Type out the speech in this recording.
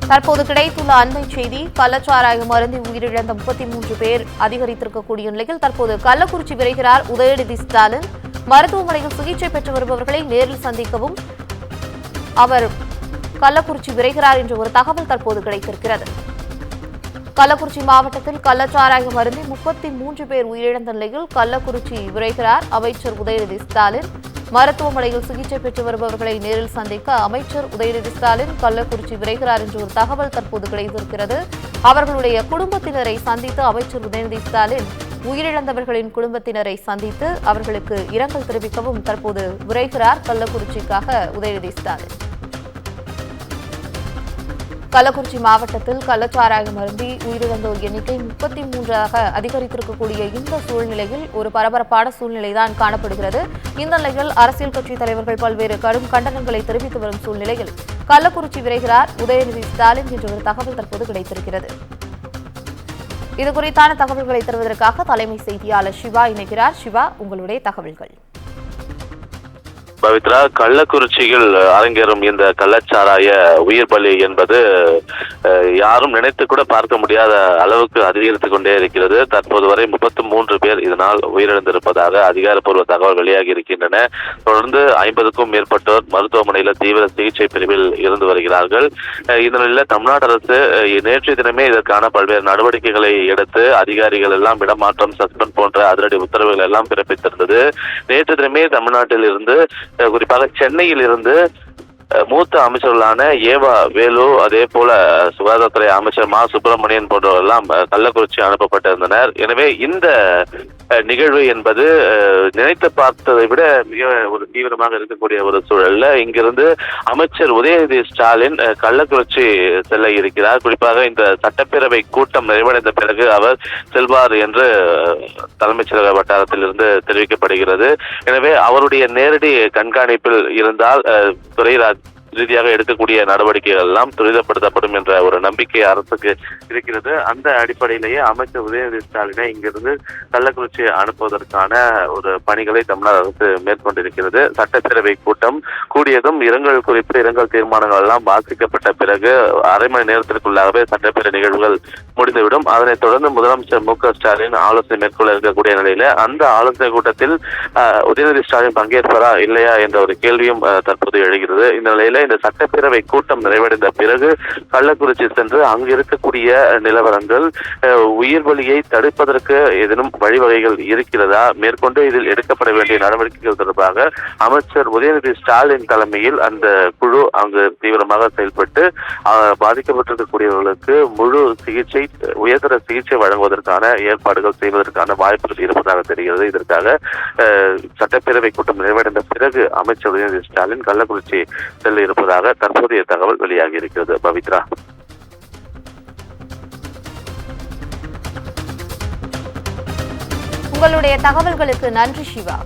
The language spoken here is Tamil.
தற்போது கிடைத்துள்ள அண்மை செய்தி, கள்ளச்சாராயம் அருந்தி உயிரிழந்த 33 பேர் அதிகரித்திருக்கக்கூடிய நிலையில் தற்போது கள்ளக்குறிச்சி விரைகிறார் உதயநிதி ஸ்டாலின். மருத்துவமனையில் சிகிச்சை பெற்று வருபவர்களை நேரில் சந்திக்கவும் அவர் கள்ளக்குறிச்சி விரைகிறார் என்ற ஒரு தகவல் தற்போது கிடைத்திருக்கிறது. கள்ளக்குறிச்சி மாவட்டத்தில் கள்ளச்சாராயம் அருந்தி 33 பேர் உயிரிழந்த நிலையில் கள்ளக்குறிச்சி விரைகிறார் அமைச்சர் உதயநிதி ஸ்டாலின். மருத்துவமனையில் சிகிச்சை பெற்று வருபவர்களை நேரில் சந்திக்க அமைச்சர் உதயநிதி ஸ்டாலின் கள்ளக்குறிச்சி விரைகிறார் என்ற ஒரு தகவல் தற்போது கிடைத்திருக்கிறது. அவர்களுடைய குடும்பத்தினரை சந்தித்து அமைச்சர் உதயநிதி ஸ்டாலின் உயிரிழந்தவர்களின் குடும்பத்தினரை சந்தித்து அவர்களுக்கு இரங்கல் தெரிவிக்கவும் தற்போது விரைகிறார் கள்ளக்குறிச்சிக்காக உதயநிதி ஸ்டாலின். கள்ளக்குறிச்சி மாவட்டத்தில் கள்ளச்சாராயம் அருந்தி உயிரிழந்தோர் எண்ணிக்கை 33ஆக அதிகரித்திருக்கக்கூடிய இந்த சூழ்நிலையில் ஒரு பரபரப்பான சூழ்நிலைதான் காணப்படுகிறது. இந்த நிலையில் அரசியல் கட்சி தலைவர்கள் பல்வேறு கடும் கண்டனங்களை தெரிவித்து வரும் சூழ்நிலையில் கள்ளக்குறிச்சி விரைகிறார் உதயநிதி ஸ்டாலின் என்ற ஒரு தகவல் தற்போது கிடைத்திருக்கிறது. இதுகுறித்தான தகவல்களை தருவதற்காக தலைமை செய்தியாளர் சிவா இணைகிறார். சிவா, உங்களுடைய தகவல்கள். பவித்ரா, கள்ளக்குறிச்சியில் அரங்கேறும் இந்த கள்ளச்சாராய உயிர் பலி என்பது யாரும் நினைத்து கூட பார்க்க முடியாத அளவுக்கு அதிகரித்துக் கொண்டே இருக்கிறது. தற்போது வரை 33 பேர் இதனால் உயிரிழந்திருப்பதாக அதிகாரப்பூர்வ தகவல் வெளியாகி இருக்கின்றன. தொடர்ந்து 50க்கும் மேற்பட்டோர் மருத்துவமனையில் தீவிர சிகிச்சை பிரிவில் இருந்து வருகிறார்கள். இந்த நிலையில் தமிழ்நாடு அரசு நேற்றைய தினமே இதற்கான பல்வேறு நடவடிக்கைகளை எடுத்து அதிகாரிகள் எல்லாம் இடமாற்றம், சஸ்பெண்ட் போன்ற அதிரடி உத்தரவுகள் எல்லாம் பிறப்பித்திருந்தது. நேற்று தினமே தமிழ்நாட்டில் இருந்து, குறிப்பாக சென்னையில் இருந்து மூத்த அமைச்சர்களான ஏவா வேலு, அதே போல சுகாதாரத்துறை அமைச்சர் மா சுப்பிரமணியன் போன்றவரெல்லாம் கள்ளக்குறிச்சி அனுப்பப்பட்டிருந்தனர். எனவே இந்த நிகழ்வு என்பது நினைத்து பார்த்ததை விட மிக ஒரு தீவிரமாக இருக்கக்கூடிய ஒரு சூழல்ல இங்கிருந்து அமைச்சர் உதயநிதி ஸ்டாலின் கள்ளக்குறிச்சி செல்ல இருக்கிறார். குறிப்பாக இந்த சட்டப்பேரவை கூட்டம் நிறைவடைந்த பிறகு அவர் செல்வார் என்று தலைமைச் செயலக வட்டாரத்தில் இருந்து தெரிவிக்கப்படுகிறது. எனவே அவருடைய நேரடி கண்காணிப்பில் இருந்தால் துறை ரீதியாக எடுக்கக்கூடிய நடவடிக்கைகள் எல்லாம் துரிதப்படுத்தப்படும் என்ற ஒரு நம்பிக்கை அரசுக்கு இருக்கிறது. அந்த அடிப்படையிலேயே அமைச்சர் உதயநிதி ஸ்டாலினை இங்கிருந்து கள்ளக்குறிச்சி அனுப்புவதற்கான ஒரு பணிகளை தமிழ்நாடு அரசு மேற்கொண்டிருக்கிறது. சட்டப்பேரவை கூட்டம் கூடியதும் இரங்கல் குறிப்பு, இரங்கல் தீர்மானங்கள் எல்லாம் வாசிக்கப்பட்ட பிறகு அரை மணி நேரத்திற்குள்ளாகவே சட்டப்பேரவை நிகழ்வுகள் முடிந்துவிடும். அதனைத் தொடர்ந்து முதலமைச்சர் மு.க. ஸ்டாலின் ஆலோசனை மேற்கொள்ள இருக்கக்கூடிய நிலையில அந்த ஆலோசனை கூட்டத்தில் உதயநிதி ஸ்டாலின் பங்கேற்பாரா இல்லையா என்ற ஒரு கேள்வியும் தற்போது எழுகிறது. இந்த நிலையில இந்த சட்டப்பேரவை கூட்டம் நிறைவடைந்த பிறகு கள்ளக்குறிச்சி சென்று அங்கு இருக்கக்கூடிய நிலவரங்கள், உயிர் பலியை தடுப்பதற்கு ஏதேனும் வழிவகைகள் இருக்கிறதா, மேற்கொண்டு இதில் எடுக்கப்பட வேண்டிய நடவடிக்கைகள் தொடர்பாக அமைச்சர் உதயநிதி ஸ்டாலின் தலைமையில் அந்த குழு அங்கு தீவிரமாக செயல்பட்டு பாதிக்கப்பட்டிருக்கக்கூடியவர்களுக்கு முழு சிகிச்சை, உயர்தர சிகிச்சை வழங்குவதற்கான ஏற்பாடுகள் செய்வதற்கான வாய்ப்புகள் இருப்பதாக தெரிகிறது. இதற்காக சட்டப்பேரவை கூட்டம் நிறைவடைந்த பிறகு அமைச்சர் உதயநிதி ஸ்டாலின் கள்ளக்குறிச்சி செல்ல இருப்பதாக தற்போதைய தகவல் வெளியாகி இருக்கிறது. பவித்ரா, உங்களுடைய தகவல்களுக்கு நன்றி சிவா.